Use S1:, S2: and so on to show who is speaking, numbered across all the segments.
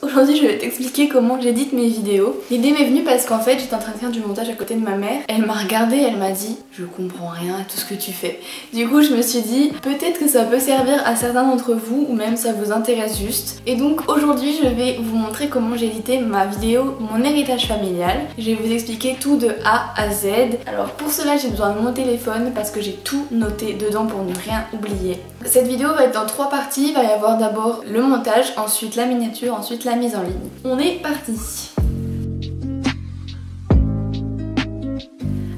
S1: aujourd'hui je vais t'expliquer comment j'édite mes vidéos. L'idée m'est venue parce qu'en fait j'étais en train de faire du montage à côté de ma mère. Elle m'a regardée, elle m'a dit je comprends rien à tout ce que tu fais. Du coup je me suis dit peut-être que ça peut servir à certains d'entre vous ou même ça vous intéresse juste. Et donc aujourd'hui je vais vous montrer comment j'ai édité ma vidéo Mon héritage familial. Je vais vous expliquer tout de A à Z. Alors pour cela j'ai besoin de mon téléphone parce que j'ai tout noté dedans pour ne rien oublier. Cette vidéo va être dans 3 parties. Il va y avoir d'abord le montage, ensuite la miniature, ensuite la mise en ligne. On est parti.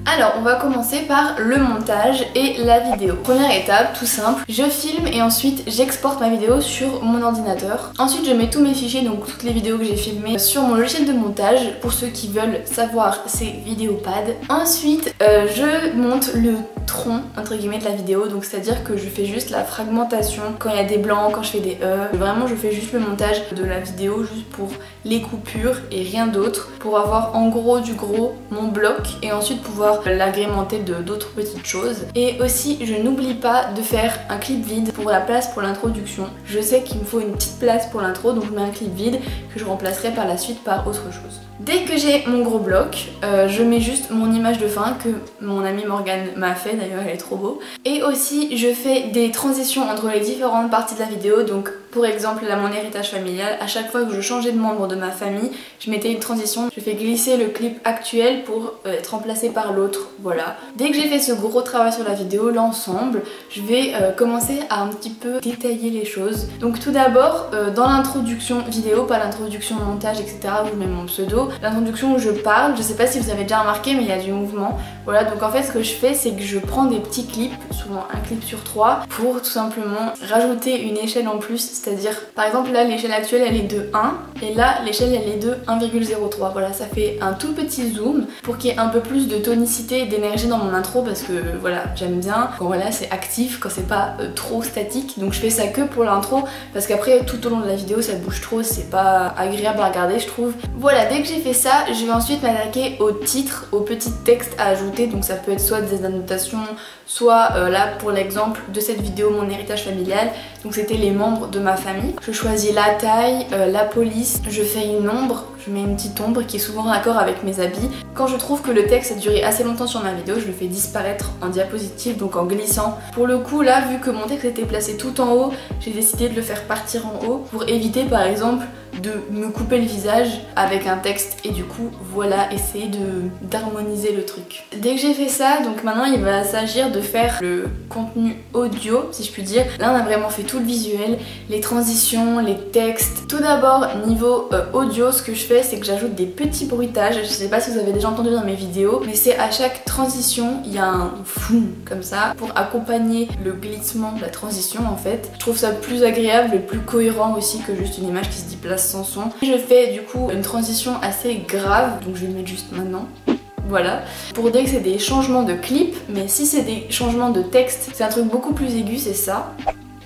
S1: Alors on va commencer par le montage et la vidéo. Première étape, tout simple, je filme et ensuite j'exporte ma vidéo sur mon ordinateur. Ensuite je mets tous mes fichiers, donc toutes les vidéos que j'ai filmées sur mon logiciel de montage. Pour ceux qui veulent savoir, c'est Vidéopad. Ensuite je monte le tronc entre guillemets de la vidéo, donc c'est à dire que je fais juste la fragmentation quand il y a des blancs, quand je fais des vraiment je fais juste le montage de la vidéo juste pour les coupures et rien d'autre, pour avoir en gros du gros mon bloc et ensuite pouvoir l'agrémenter de d'autres petites choses. Et aussi je n'oublie pas de faire un clip vide pour la place pour l'introduction. Je sais qu'il me faut une petite place pour l'intro, donc je mets un clip vide que je remplacerai par la suite par autre chose. Dès que j'ai mon gros bloc, je mets juste mon image de fin que mon amie Morgane m'a fait, d'ailleurs elle est trop beau. Et aussi je fais des transitions entre les différentes parties de la vidéo, donc pour exemple là mon héritage familial, à chaque fois que je changeais de membre de ma famille, je mettais une transition, je fais glisser le clip actuel pour être remplacé par l'autre, voilà. Dès que j'ai fait ce gros travail sur la vidéo, l'ensemble, je vais commencer à un petit peu détailler les choses. Donc tout d'abord, dans l'introduction vidéo, pas l'introduction montage etc, où je mets mon pseudo, l'introduction où je parle, je sais pas si vous avez déjà remarqué mais il y a du mouvement, voilà. Donc en fait ce que je fais c'est que je prends des petits clips, souvent un clip sur 3, pour tout simplement rajouter une échelle en plus, c'est-à-dire par exemple là l'échelle actuelle elle est de 1 et là l'échelle elle est de 1,03, voilà, ça fait un tout petit zoom pour qu'il y ait un peu plus de tonicité et d'énergie dans mon intro parce que voilà j'aime bien quand voilà c'est actif, quand c'est pas trop statique, donc je fais ça que pour l'intro parce qu'après tout au long de la vidéo ça bouge trop, c'est pas agréable à regarder je trouve. Voilà, dès que j'ai fait ça je vais ensuite m'attaquer au titre, au petit texte à ajouter, donc ça peut être soit des annotations, soit là pour l'exemple de cette vidéo Mon héritage familial, donc c'était les membres de ma famille. Je choisis la taille, la police, je fais une ombre, je mets une petite ombre qui est souvent raccord avec mes habits. Quand je trouve que le texte a duré assez longtemps sur ma vidéo, je le fais disparaître en diapositive, donc en glissant. Pour le coup là, vu que mon texte était placé tout en haut, j'ai décidé de le faire partir en haut pour éviter par exemple de me couper le visage avec un texte et du coup voilà, essayer d'harmoniser le truc. Dès que j'ai fait ça, donc maintenant il va s'agir de faire le contenu audio si je puis dire. Là on a vraiment fait tout le visuel, les transitions, les textes. Tout d'abord niveau audio, ce que je fais c'est que j'ajoute des petits bruitages. Je sais pas si vous avez déjà entendu dans mes vidéos, mais c'est à chaque transition il y a un fou comme ça pour accompagner le glissement de la transition en fait. Je trouve ça plus agréable et plus cohérent aussi que juste une image qui se déplace sans son. Je fais du coup une transition assez grave, donc je vais le mettre juste maintenant. Voilà, pour dire que c'est des changements de clip, mais si c'est des changements de texte, c'est un truc beaucoup plus aigu, c'est ça.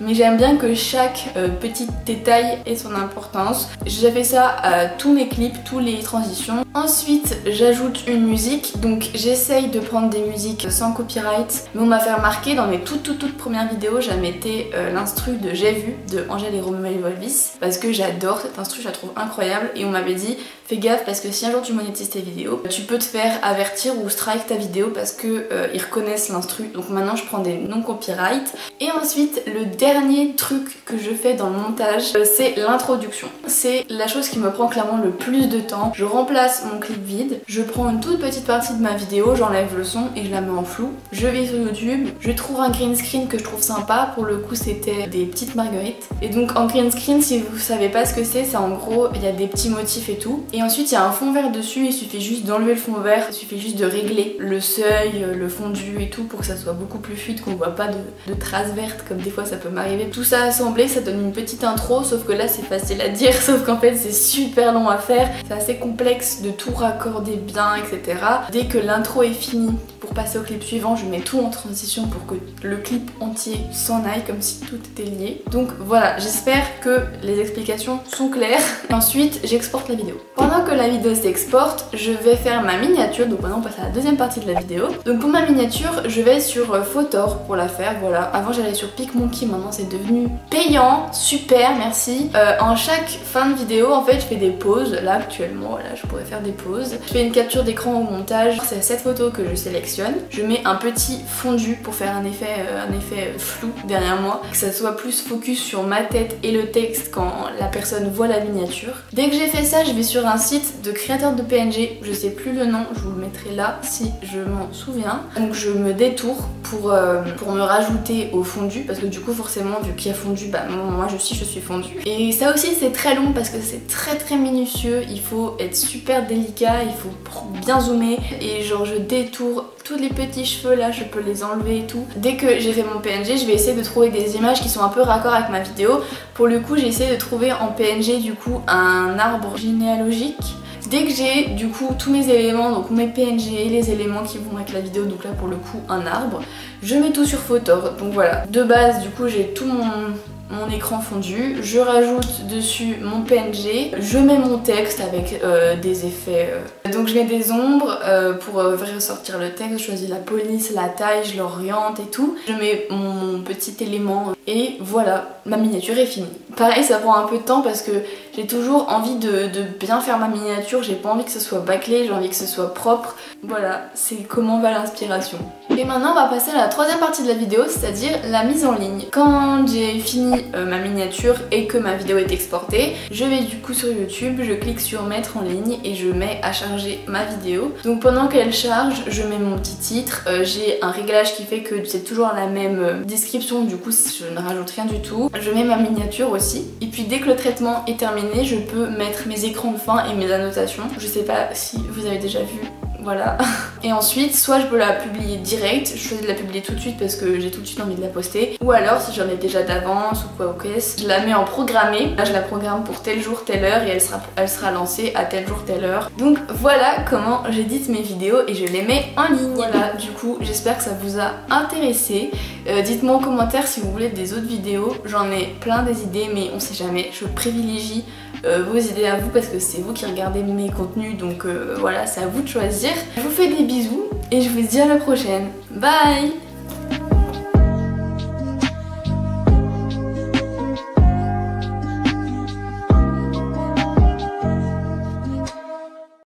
S1: Mais j'aime bien que chaque petit détail ait son importance. J'ai fait ça à tous mes clips, tous les transitions. Ensuite, j'ajoute une musique. Donc j'essaye de prendre des musiques sans copyright. Mais on m'a fait remarquer dans mes toutes premières vidéos, j'ai mettais l'instru de J'ai vu de Angèle et Roméo Elvis parce que j'adore cette instru, je la trouve incroyable. Et on m'avait dit fais gaffe parce que si un jour tu monétises tes vidéos, tu peux te faire avertir ou strike ta vidéo parce que ils reconnaissent l'instru. Donc maintenant je prends des non copyright. Et ensuite le dernier truc que je fais dans le montage, c'est l'introduction. C'est la chose qui me prend clairement le plus de temps. Je remplace mon clip vide, je prends une toute petite partie de ma vidéo, j'enlève le son et je la mets en flou. Je vais sur YouTube, je trouve un green screen que je trouve sympa. Pour le coup c'était des petites marguerites. Et donc en green screen, si vous savez pas ce que c'est en gros il y a des petits motifs et tout. Et ensuite il y a un fond vert dessus, il suffit juste d'enlever le fond vert, il suffit juste de régler le seuil, le fondu et tout pour que ça soit beaucoup plus fluide, qu'on voit pas de traces vertes comme des fois ça peut m'arriver. Tout ça assemblé, ça donne une petite intro, sauf que là c'est facile à dire, sauf qu'en fait c'est super long à faire, c'est assez complexe de tout raccorder bien, etc. Dès que l'intro est finie, pour passer au clip suivant, je mets tout en transition pour que le clip entier s'en aille comme si tout était lié. Donc voilà, j'espère que les explications sont claires. Ensuite, j'exporte la vidéo. Pendant que la vidéo s'exporte, je vais faire ma miniature, donc maintenant on passe à la deuxième partie de la vidéo. Donc pour ma miniature, je vais sur Photor pour la faire, voilà. Avant j'allais sur PicMonkey, maintenant maintenant c'est devenu payant, super, merci. En chaque fin de vidéo en fait je fais des pauses, là actuellement voilà je pourrais faire des pauses. Je fais une capture d'écran au montage, c'est cette photo que je sélectionne. Je mets un petit fondu pour faire un effet flou derrière moi, que ça soit plus focus sur ma tête et le texte quand la personne voit la miniature. Dès que j'ai fait ça, je vais sur un site de créateur de PNG, je sais plus le nom, je vous le mettrai là si je m'en souviens. Donc je me détourne pour me rajouter au fondu, parce que du coup forcément vu qu'il y a fondu, bah moi je suis fondu. Et ça aussi c'est très long parce que c'est très minutieux, il faut être super délicat, il faut bien zoomer et genre je détourne tous les petits cheveux là, je peux les enlever et tout. Dès que j'ai fait mon PNG, je vais essayer de trouver des images qui sont un peu raccord avec ma vidéo. Pour le coup j'ai essayé de trouver en PNG du coup un arbre généalogique. Dès que j'ai du coup tous mes éléments, donc mes PNG, les éléments qui vont avec la vidéo, donc là pour le coup un arbre, je mets tout sur Photor. Donc voilà, de base du coup j'ai tout mon écran fondu, je rajoute dessus mon PNG, je mets mon texte avec des effets. Donc je mets des ombres pour ressortir le texte, je choisis la police, la taille, je l'oriente et tout. Je mets mon petit élément et voilà, ma miniature est finie. Pareil, ça prend un peu de temps parce que j'ai toujours envie de bien faire ma miniature, j'ai pas envie que ce soit bâclé, j'ai envie que ce soit propre. Voilà, c'est comment va l'inspiration. Et maintenant on va passer à la troisième partie de la vidéo, c'est-à-dire la mise en ligne. Quand j'ai fini ma miniature et que ma vidéo est exportée, je vais du coup sur YouTube, je clique sur mettre en ligne et je mets à charger ma vidéo. Donc pendant qu'elle charge, je mets mon petit titre, j'ai un réglage qui fait que c'est toujours la même description, du coup je ne rajoute rien du tout. Je mets ma miniature aussi et puis dès que le traitement est terminé, je peux mettre mes écrans de fin et mes annotations. Je sais pas si vous avez déjà vu. Voilà. Et ensuite, soit je peux la publier direct, je choisis de la publier tout de suite parce que j'ai tout de suite envie de la poster. Ou alors, si j'en ai déjà d'avance ou quoi au caisse, je la mets en programmé. Là, je la programme pour tel jour, telle heure et elle sera lancée à tel jour, telle heure. Donc voilà comment j'édite mes vidéos et je les mets en ligne. Voilà, du coup, j'espère que ça vous a intéressé. Dites-moi en commentaire si vous voulez des autres vidéos. J'en ai plein des idées, mais on sait jamais. Je privilégie vos idées à vous parce que c'est vous qui regardez mes contenus, donc voilà, c'est à vous de choisir. Je vous fais des bisous et je vous dis à la prochaine. Bye!